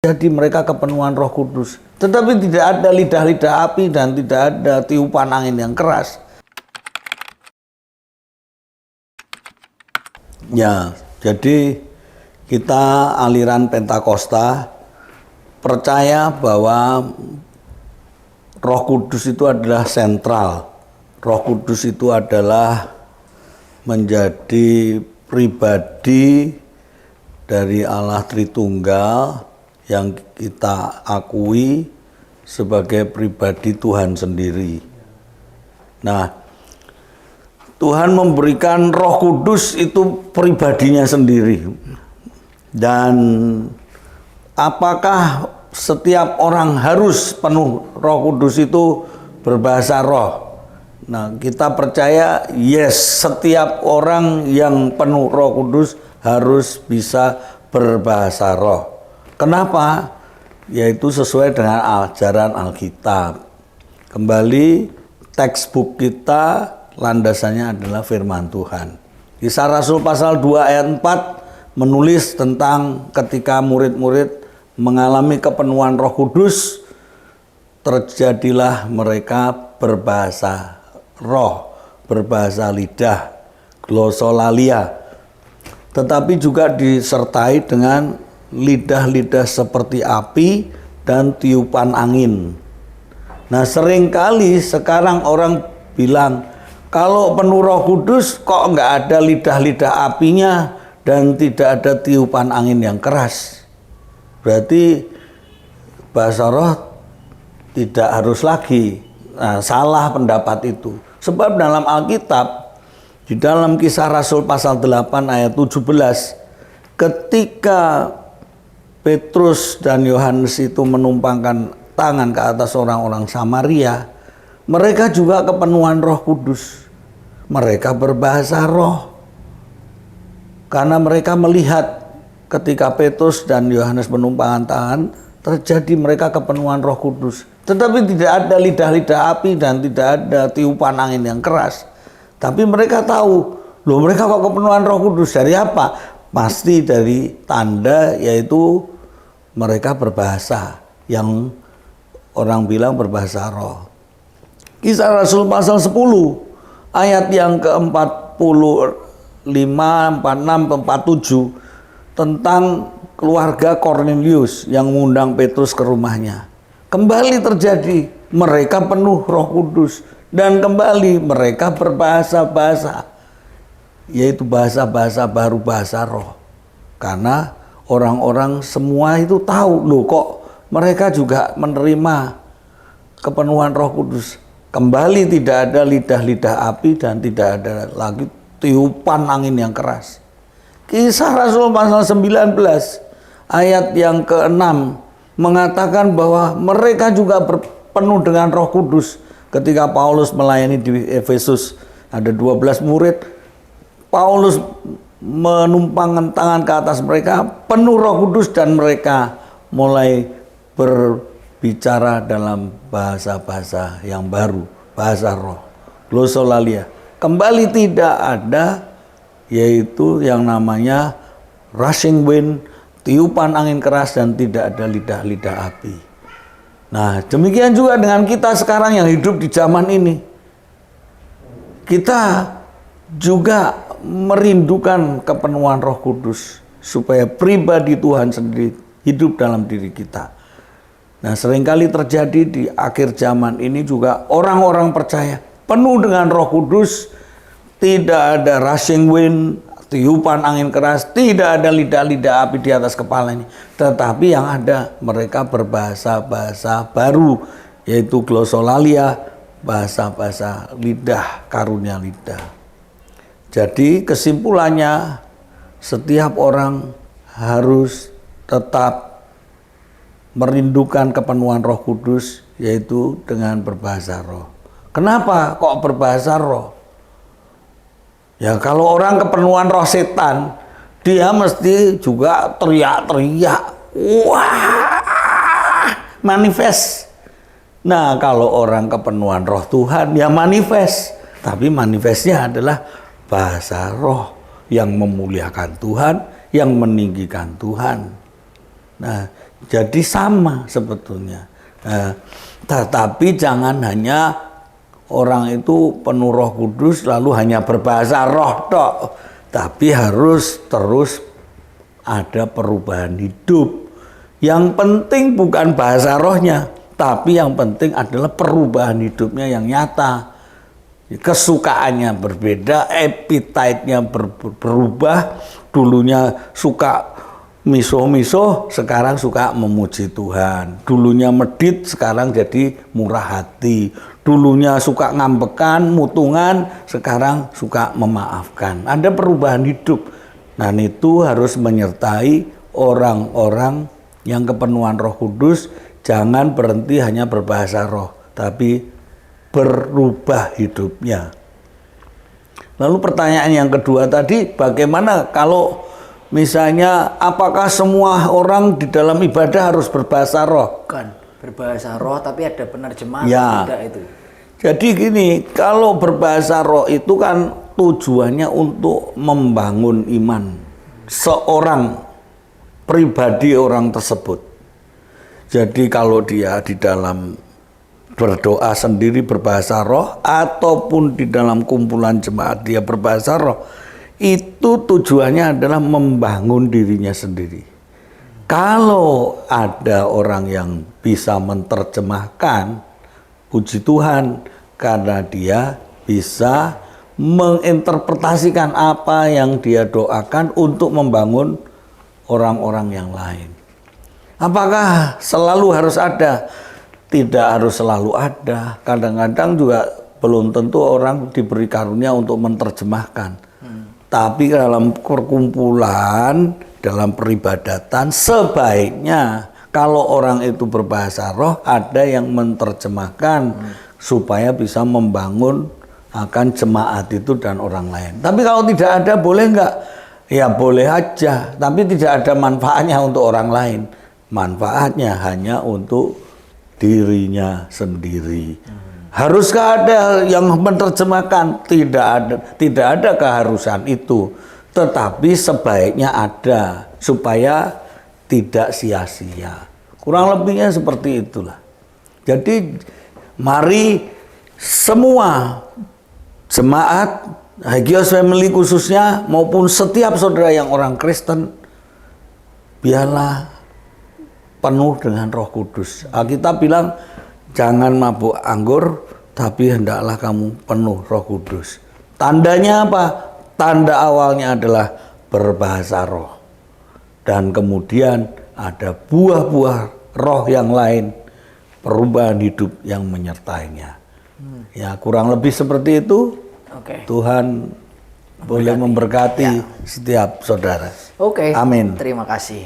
Jadi mereka kepenuhan Roh Kudus. Tetapi tidak ada lidah-lidah api dan tidak ada tiupan angin yang keras. Ya, jadi kita aliran Pentakosta percaya bahwa Roh Kudus itu adalah sentral. Roh Kudus itu adalah menjadi pribadi dari Allah Tritunggal yang kita akui sebagai pribadi Tuhan sendiri. Nah, Tuhan memberikan Roh Kudus itu pribadinya sendiri. Dan apakah setiap orang harus penuh Roh Kudus itu berbahasa roh? Nah, kita percaya yes, setiap orang yang penuh Roh Kudus harus bisa berbahasa roh. Kenapa? Yaitu sesuai dengan ajaran Alkitab. Kembali textbook kita landasannya adalah firman Tuhan. Kisah Rasul pasal 2 ayat 4 menulis tentang ketika murid-murid mengalami kepenuhan Roh Kudus, terjadilah mereka berbahasa roh, berbahasa lidah, glosolalia. Tetapi juga disertai dengan lidah-lidah seperti api dan tiupan angin. Nah, seringkali sekarang orang bilang, kalau penuh Roh Kudus kok nggak ada lidah-lidah apinya dan tidak ada tiupan angin yang keras. Berarti bahasa roh tidak harus lagi. Nah, salah pendapat itu. Sebab dalam Alkitab, di dalam Kisah Rasul pasal 8 ayat 17, ketika Petrus dan Yohanes itu menumpangkan tangan ke atas orang-orang Samaria, mereka juga kepenuhan Roh Kudus. Mereka berbahasa roh. Karena mereka melihat ketika Petrus dan Yohanes menumpangkan tangan, terjadi mereka kepenuhan Roh Kudus. Tetapi tidak ada lidah-lidah api dan tidak ada tiupan angin yang keras. Tapi mereka tahu, loh mereka kok kepenuhan Roh Kudus dari apa? Pasti dari tanda, yaitu mereka berbahasa, yang orang bilang berbahasa roh. Kisah Rasul pasal 10 ayat yang ke-45, 46, 47 tentang keluarga Kornelius yang mengundang Petrus ke rumahnya. Kembali terjadi mereka penuh Roh Kudus dan kembali mereka berbahasa-bahasa, yaitu bahasa-bahasa baru, bahasa roh. Karena orang-orang semua itu tahu, loh kok mereka juga menerima kepenuhan Roh Kudus. Kembali tidak ada lidah-lidah api dan tidak ada lagi tiupan angin yang keras. Kisah Rasul pasal 19 ayat yang ke-6 mengatakan bahwa mereka juga penuh dengan Roh Kudus ketika Paulus melayani di Efesus. Ada 12 murid, Paulus menumpangkan tangan ke atas mereka, penuh Roh Kudus, dan mereka mulai berbicara dalam bahasa-bahasa yang baru, bahasa roh, glosolalia. Kembali tidak ada, yaitu yang namanya rushing wind, tiupan angin keras, dan tidak ada lidah-lidah api. Nah, demikian juga dengan kita sekarang yang hidup di zaman ini. Kita juga merindukan kepenuhan Roh Kudus supaya pribadi Tuhan sendiri hidup dalam diri kita. Nah, seringkali terjadi di akhir zaman ini juga orang-orang percaya penuh dengan Roh Kudus, tidak ada rushing wind, tiupan angin keras, tidak ada lidah-lidah api di atas kepalanya, tetapi yang ada mereka berbahasa-bahasa baru, yaitu glosolalia, bahasa-bahasa lidah, karunia lidah. Jadi kesimpulannya, setiap orang harus tetap merindukan kepenuhan Roh Kudus, yaitu dengan berbahasa roh. Kenapa kok berbahasa roh? Ya, kalau orang kepenuhan roh setan, dia mesti juga teriak-teriak, wah, manifest. Nah, kalau orang kepenuhan roh Tuhan, ya manifest. Tapi manifestnya adalah bahasa roh yang memuliakan Tuhan, yang meninggikan Tuhan. Nah, jadi sama sebetulnya. Nah, tetapi jangan hanya orang itu penuh Roh Kudus lalu hanya berbahasa roh tok, tapi harus terus ada perubahan hidup. Yang penting bukan bahasa rohnya, tapi yang penting adalah perubahan hidupnya yang nyata. Kesukaannya berbeda, appetite-nya berubah. Dulunya suka miso-miso, sekarang suka memuji Tuhan. Dulunya medit, sekarang jadi murah hati. Dulunya suka ngambekan, mutungan, sekarang suka memaafkan. Ada perubahan hidup. Nah, itu harus menyertai orang-orang yang kepenuhan Roh Kudus. Jangan berhenti hanya berbahasa roh, tapi berubah hidupnya. Lalu pertanyaan yang kedua tadi, bagaimana kalau misalnya apakah semua orang di dalam ibadah harus berbahasa roh? Kan berbahasa roh tapi ada penerjemahan Ya. tidak itu. Jadi gini, kalau berbahasa roh itu kan tujuannya untuk membangun iman seorang pribadi orang tersebut. Jadi kalau dia di dalam berdoa sendiri berbahasa roh ataupun di dalam kumpulan jemaat dia berbahasa roh, itu tujuannya adalah membangun dirinya sendiri. Kalau ada orang yang bisa menerjemahkan, puji Tuhan, karena dia bisa menginterpretasikan apa yang dia doakan untuk membangun orang-orang yang lain. Apakah selalu harus ada? Tidak harus selalu ada. Kadang-kadang juga belum tentu orang diberi karunia untuk menerjemahkan. Tapi dalam perkumpulan, dalam peribadatan, sebaiknya kalau orang itu berbahasa roh, ada yang menerjemahkan supaya bisa membangun akan jemaat itu dan orang lain. Tapi kalau tidak ada, boleh nggak? Ya boleh aja, tapi tidak ada manfaatnya untuk orang lain. Manfaatnya hanya untuk dirinya sendiri. Haruskah ada yang menerjemahkan? Tidak ada keharusan itu. Tetapi sebaiknya ada supaya tidak sia-sia. Kurang lebihnya seperti itulah. Jadi mari semua jemaat Hagios Family khususnya maupun setiap saudara yang orang Kristen, biarlah penuh dengan Roh Kudus. Alkitab bilang jangan mabuk anggur, tapi hendaklah kamu penuh Roh Kudus. Tandanya apa? Tanda awalnya adalah berbahasa roh. Dan kemudian ada buah-buah roh yang lain, perubahan hidup yang menyertainya. Ya, kurang lebih seperti itu. Oke. Tuhan boleh memberkati setiap saudara. Oke. Amin. Terima kasih.